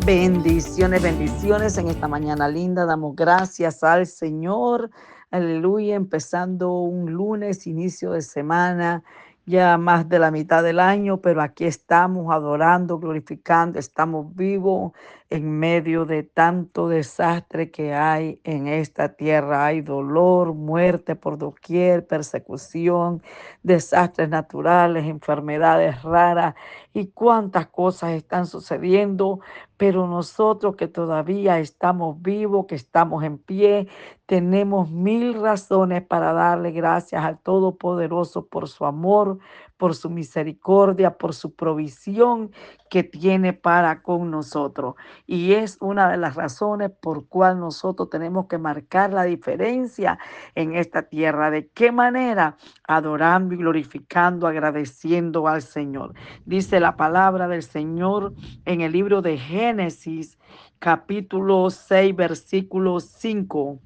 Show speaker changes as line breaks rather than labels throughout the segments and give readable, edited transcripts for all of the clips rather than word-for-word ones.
Bendiciones, bendiciones en esta mañana linda. Damos gracias al Señor. Aleluya. Empezando un lunes, inicio de semana, ya más de la mitad del año, pero aquí estamos adorando, glorificando. Estamos vivos en medio de tanto desastre que hay en esta tierra. Hay dolor, muerte por doquier, persecución, desastres naturales, enfermedades raras y cuántas cosas están sucediendo. Pero nosotros que todavía estamos vivos, que estamos en pie, tenemos mil razones para darle gracias al Todopoderoso por su amor, por su misericordia, por su provisión que tiene para con nosotros. Y es una de las razones por cual nosotros tenemos que marcar la diferencia en esta tierra. ¿De qué manera? Adorando y glorificando, agradeciendo al Señor. Dice la palabra del Señor en el libro de Génesis, capítulo 6, versículo 5.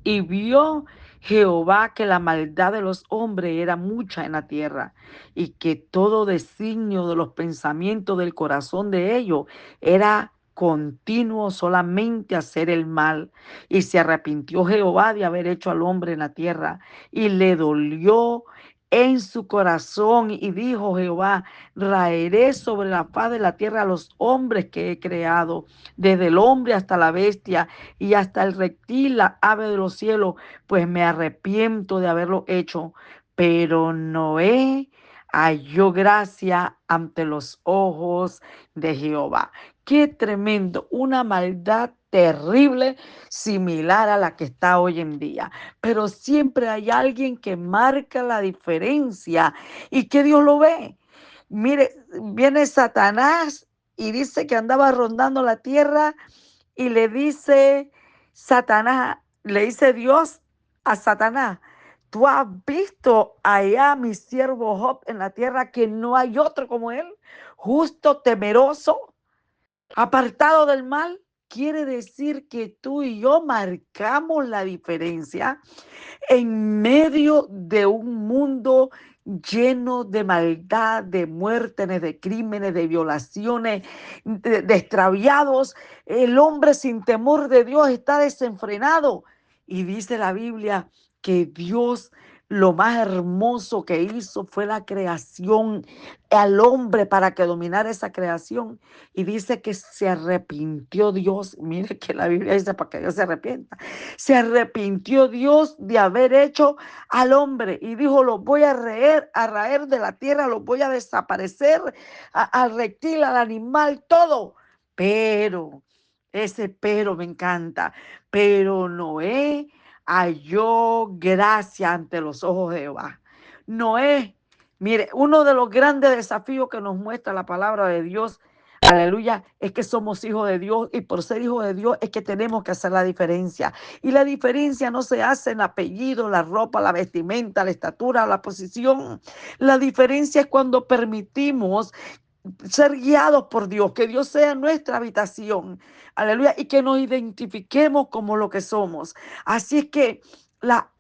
Y vio Jehová que la maldad de los hombres era mucha en la tierra, y que todo designio de los pensamientos del corazón de ellos era continuo solamente hacer el mal. Y se arrepintió Jehová de haber hecho al hombre en la tierra, y le dolió en su corazón, y dijo Jehová: raeré sobre la faz de la tierra a los hombres que he creado, desde el hombre hasta la bestia y hasta el reptil, la ave de los cielos, pues me arrepiento de haberlo hecho. Pero Noé halló gracia ante los ojos de Jehová. Qué tremendo, una maldad terrible, similar a la que está hoy en día. Pero siempre hay alguien que marca la diferencia y que Dios lo ve. Mire, viene Satanás y dice que andaba rondando la tierra y le dice Satanás, le dice Dios a Satanás: tú has visto allá a mi siervo Job en la tierra, que no hay otro como él, justo, temeroso, apartado del mal. Quiere decir que tú y yo marcamos la diferencia en medio de un mundo lleno de maldad, de muertes, de crímenes, de violaciones, de extraviados. El hombre sin temor de Dios está desenfrenado. Y dice la Biblia que Dios, lo más hermoso que hizo fue la creación, al hombre para que dominara esa creación. Y dice que se arrepintió Dios. Mire que la Biblia dice para que Dios se arrepienta. Se arrepintió Dios de haber hecho al hombre y dijo: los voy a raer de la tierra, los voy a desaparecer, al reptil, al animal, todo. Pero, ese pero me encanta. Pero Noé halló gracia ante los ojos de Jehová. Noé, mire, uno de los grandes desafíos que nos muestra la palabra de Dios, aleluya, es que somos hijos de Dios, y por ser hijos de Dios es que tenemos que hacer la diferencia. Y la diferencia no se hace en apellido, la ropa, la vestimenta, la estatura, la posición. La diferencia es cuando permitimos ser guiados por Dios, que Dios sea nuestra habitación, aleluya, y que nos identifiquemos como lo que somos. Así es que la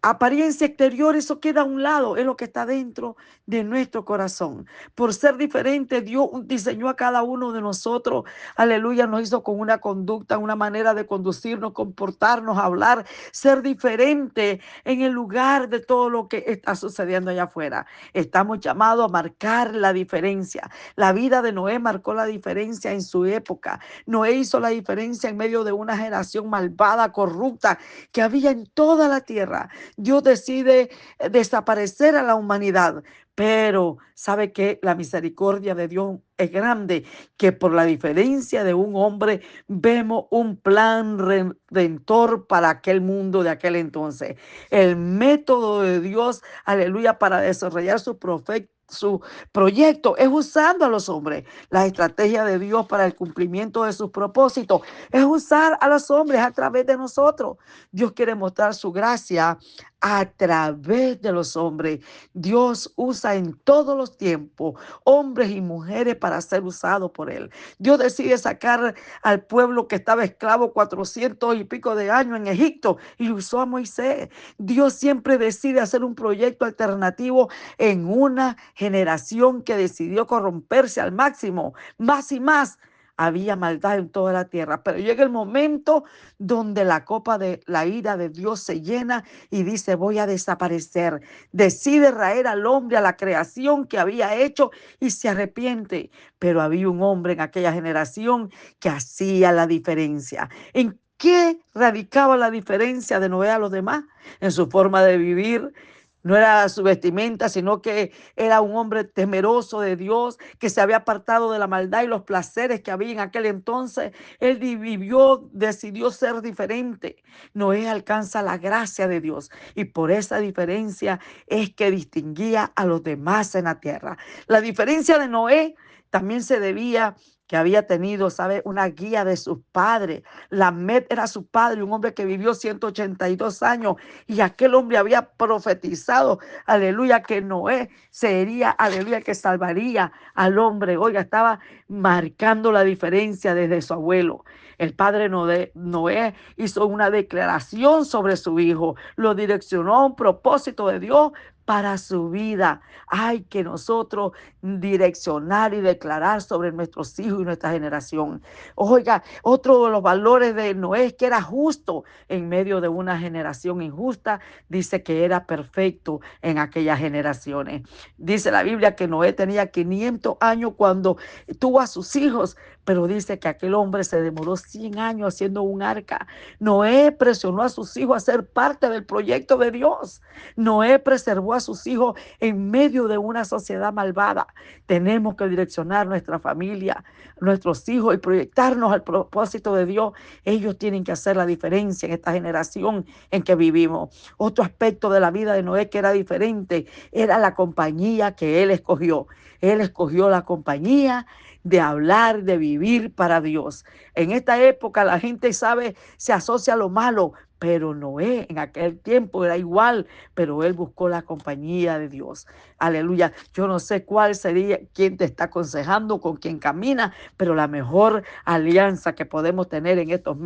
apariencia exterior, eso queda a un lado, es lo que está dentro de nuestro corazón. Por ser diferente, Dios diseñó a cada uno de nosotros, aleluya, nos hizo con una conducta, una manera de conducirnos, comportarnos, hablar, ser diferente en el lugar de todo lo que está sucediendo allá afuera. Estamos llamados a marcar la diferencia. La vida de Noé marcó la diferencia en su época. Noé hizo la diferencia en medio de una generación malvada, corrupta, que había en toda la tierra. Dios decide desaparecer a la humanidad. Pero sabe que la misericordia de Dios es grande, que por la diferencia de un hombre vemos un plan redentor para aquel mundo de aquel entonces. El método de Dios, aleluya, para desarrollar su proyecto es usando a los hombres. La estrategia de Dios para el cumplimiento de sus propósitos es usar a los hombres a través de nosotros. Dios quiere mostrar su gracia a través de los hombres. Dios usa en todos los tiempos hombres y mujeres para ser usados por Él. Dios decide sacar al pueblo que estaba esclavo 400 y pico de años en Egipto y usó a Moisés. Dios siempre decide hacer un proyecto alternativo en una generación que decidió corromperse al máximo, más y más, había maldad en toda la tierra. Pero llega el momento donde la copa de la ira de Dios se llena y dice: voy a desaparecer. Decide raer al hombre, a la creación que había hecho, y se arrepiente. Pero había un hombre en aquella generación que hacía la diferencia. ¿En qué radicaba la diferencia de Noé a los demás? En su forma de vivir. No era su vestimenta, sino que era un hombre temeroso de Dios, que se había apartado de la maldad y los placeres que había en aquel entonces. Él vivió, decidió ser diferente. Noé alcanza la gracia de Dios, y por esa diferencia es que distinguía a los demás en la tierra. La diferencia de Noé también se debía que había tenido, ¿sabe?, una guía de sus padres. Lamed era su padre, un hombre que vivió 182 años, y aquel hombre había profetizado, aleluya, que Noé sería, aleluya, que salvaría al hombre. Oiga, estaba marcando la diferencia desde su abuelo. El padre Noé hizo una declaración sobre su hijo, lo direccionó a un propósito de Dios para su vida. Hay que nosotros direccionar y declarar sobre nuestros hijos y nuestra generación. Oiga, otro de los valores de Noé es que era justo en medio de una generación injusta. Dice que era perfecto en aquellas generaciones. Dice la Biblia que Noé tenía 500 años cuando tuvo a sus hijos, pero dice que aquel hombre se demoró 100 años haciendo un arca. Noé presionó a sus hijos a ser parte del proyecto de Dios. Noé preservó a sus hijos en medio de una sociedad malvada. Tenemos que direccionar nuestra familia, nuestros hijos, y proyectarnos al propósito de Dios. Ellos tienen que hacer la diferencia en esta generación en que vivimos. Otro aspecto de la vida de Noé que era diferente era la compañía que él escogió. Él escogió la compañía de hablar, de vivir para Dios. En esta época la gente sabe, se asocia a lo malo, pero Noé en aquel tiempo era igual, pero él buscó la compañía de Dios. Aleluya. Yo no sé cuál sería, quién te está aconsejando, con quién camina, pero la mejor alianza que podemos tener en estos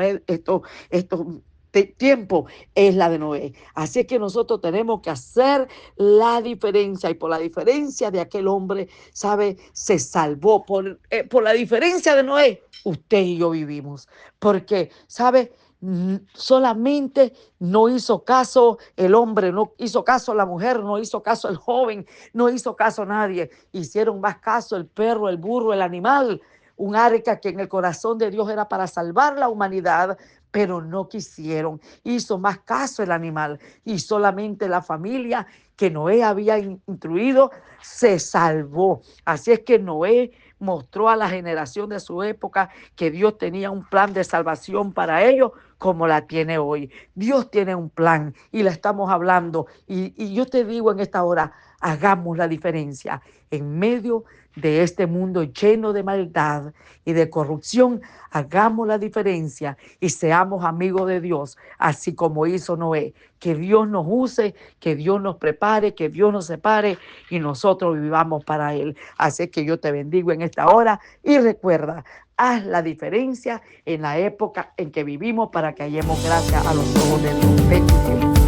tiempo es la de Noé. Así es que nosotros tenemos que hacer la diferencia, y por la diferencia de aquel hombre, ¿sabe?, se salvó. Por la diferencia de Noé, usted y yo vivimos. Porque, ¿sabe?, solamente no hizo caso el hombre, no hizo caso la mujer, no hizo caso el joven, no hizo caso nadie. Hicieron más caso el perro, el burro, el animal. Un arca que en el corazón de Dios era para salvar la humanidad, pero no quisieron. Hizo más caso el animal, y solamente la familia que Noé había instruido se salvó. Así es que Noé mostró a la generación de su época que Dios tenía un plan de salvación para ellos, como la tiene hoy. Dios tiene un plan y la estamos hablando. Y yo te digo en esta hora, hagamos la diferencia en medio de este mundo lleno de maldad y de corrupción. Hagamos la diferencia y seamos amigos de Dios, así como hizo Noé. Que Dios nos use, que Dios nos prepare, que Dios nos separe y nosotros vivamos para Él. Así que yo te bendigo en esta hora, y recuerda, haz la diferencia en la época en que vivimos, para que hallemos gracia a los ojos de Dios. Bendiciones.